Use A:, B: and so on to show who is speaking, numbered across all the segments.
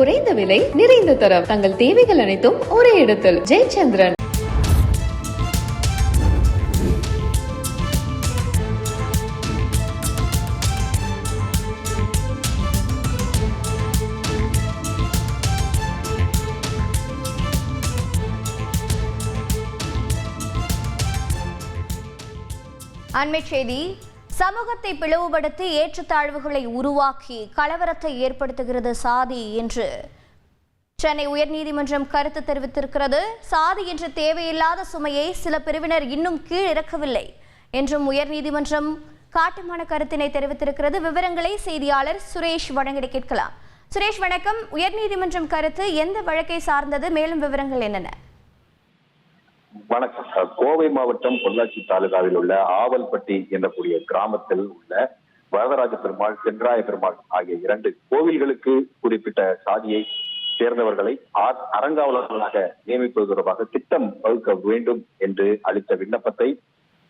A: குறைந்த விலை நிறைந்த தரம் தங்கள் தேவைகள் அனைத்தும் ஒரே இடத்தில் ஜெயச்சந்திரன்.
B: அண்மை செய்தி. சமூகத்தை பிளவுபடுத்தி ஏற்றத்தாழ்வுகளை உருவாக்கி கலவரத்தை ஏற்படுத்துகிறது சாதி என்று சென்னை உயர்நீதிமன்றம் கருத்து தெரிவித்திருக்கிறது. சாதி என்ற தேவையில்லாத சுமையை சில பிரிவினர் இன்னும் கீழ் இறக்கவில்லை என்றும் உயர்நீதிமன்றம் காட்டமான கருத்தினை தெரிவித்திருக்கிறது. விவரங்களை செய்தியாளர் சுரேஷ் வழங்கிட கேட்கலாம். சுரேஷ் வணக்கம். உயர்நீதிமன்றம் கருத்து எந்த வழக்கை சார்ந்தது? மேலும் விவரங்கள் என்னென்ன?
C: வணக்கம். கோவை மாவட்டம் பொள்ளாச்சி தாலுகாவில் உள்ள ஆவல்பட்டி என்ற கிராமத்தில் உள்ள வரதராஜ பெருமாள், சென்றாய பெருமாள் ஆகிய 2 கோவில்களுக்கு குறிப்பிட்ட சாதியை சேர்ந்தவர்களை அறங்காவலர்களாக நியமிப்பது தொடர்பாக திட்டம் வகுக்க வேண்டும் என்று அளித்த விண்ணப்பத்தை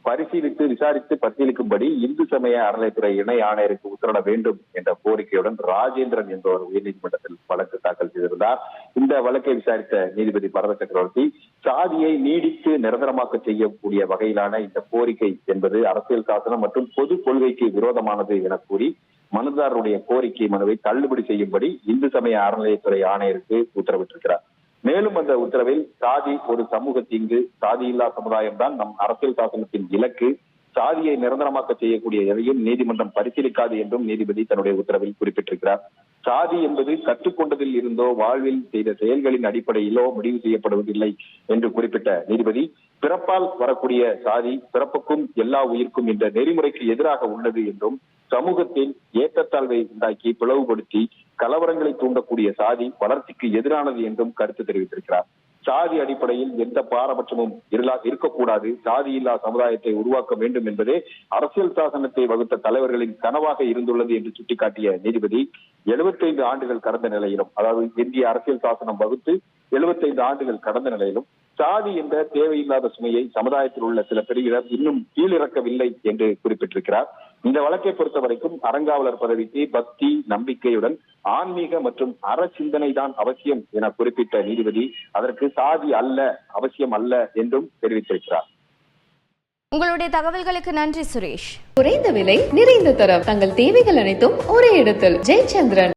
C: பரிசீலித்து விசாரித்து பரிசீலிக்கும்படி இந்து சமய அறநிலையத்துறை இணை ஆணையருக்கு உத்தரவிட வேண்டும் என்ற கோரிக்கையுடன் ராஜேந்திரன் என்பவர் உயர்நீதிமன்றத்தில் வழக்கு தாக்கல் செய்திருந்தார். இந்த வழக்கை விசாரித்த நீதிபதி பரத சக்கரவர்த்தி, சாதியை நீடித்து நிரந்தரமாக்க செய்யக்கூடிய வகையிலான இந்த கோரிக்கை என்பது அரசியல் சாசனம் மற்றும் பொது கொள்கைக்கு விரோதமானது என கூறி மனுதாரருடைய கோரிக்கை மனுவை தள்ளுபடி செய்யும்படி இந்து சமய அறநிலையத்துறை ஆணையருக்கு உத்தரவிட்டிருக்கிறார். மேலும் அந்த உத்தரவில் சாதி ஒரு சமூக தீங்கு, சாதியில்லா சமுதாயம் தான் நம் அரசியல் சாசனத்தின் இலக்கு, சாதியை நிரந்தரமாக்க செய்யக்கூடிய எதையும் நீதிமன்றம் பரிசீலிக்காது என்றும் நீதிபதி தன்னுடைய உத்தரவில் குறிப்பிட்டிருக்கிறார். சாதி என்பது கற்றுக்கொண்டதில் இருந்தோ வாழ்வில் செய்த செயல்களின் அடிப்படையிலோ முடிவு செய்யப்படுவதில்லை என்று குறிப்பிட்ட நீதிபதி, பிறப்பால் வரக்கூடிய சாதி பிறப்புக்கும் எல்லா உயிர்க்கும் என்ற நெறிமுறைக்கு எதிராக உள்ளது என்றும், சமூகத்தில் ஏற்றத்தாழ்வை உண்டாக்கி பிளவுபடுத்தி கலவரங்களை தூண்டக்கூடிய சாதி வளர்ச்சிக்கு எதிரானது என்றும் கருத்து தெரிவித்திருக்கிறார். சாதி அடிப்படையில் எந்த பாரபட்சமும் இருக்கக்கூடாது, சாதி இல்லா சமுதாயத்தை உருவாக்க வேண்டும் என்பதே அரசியல் சாசனத்தை வகுத்த தலைவர்களின் கனவாக இருந்துள்ளது என்று சுட்டிக்காட்டிய நீதிபதி, 75 ஆண்டுகள் கடந்த நிலையிலும், அதாவது இந்திய அரசியல் சாசனம் வகுத்து 75 ஆண்டுகள் கடந்த நிலையிலும் சாதி என்ற தேவையில்லாத சுமையை சமுதாயத்தில் உள்ள சில பிரிவினர் இன்னும் கீழிறக்கவில்லை என்று குறிப்பிட்டிருக்கிறார். இந்த வழக்கை பொறுத்த வரைக்கும் அறங்காவலர் பதவிக்கு பக்தி, நம்பிக்கையுடன் ஆன்மீக மற்றும் அற சிந்தனை தான் அவசியம் என குறிப்பிட்ட நீதிபதி, அதற்கு சாதி அல்ல, அவசியம் அல்ல என்றும் தெரிவித்திருக்கிறார்.
B: உங்களுடைய தகவல்களுக்கு நன்றி சுரேஷ்.
A: குறைந்த விலை நிறைந்த தரம் தங்கள் தேவைகள் அனைத்தும் ஒரே இடத்தில் ஜெயச்சந்திரன்.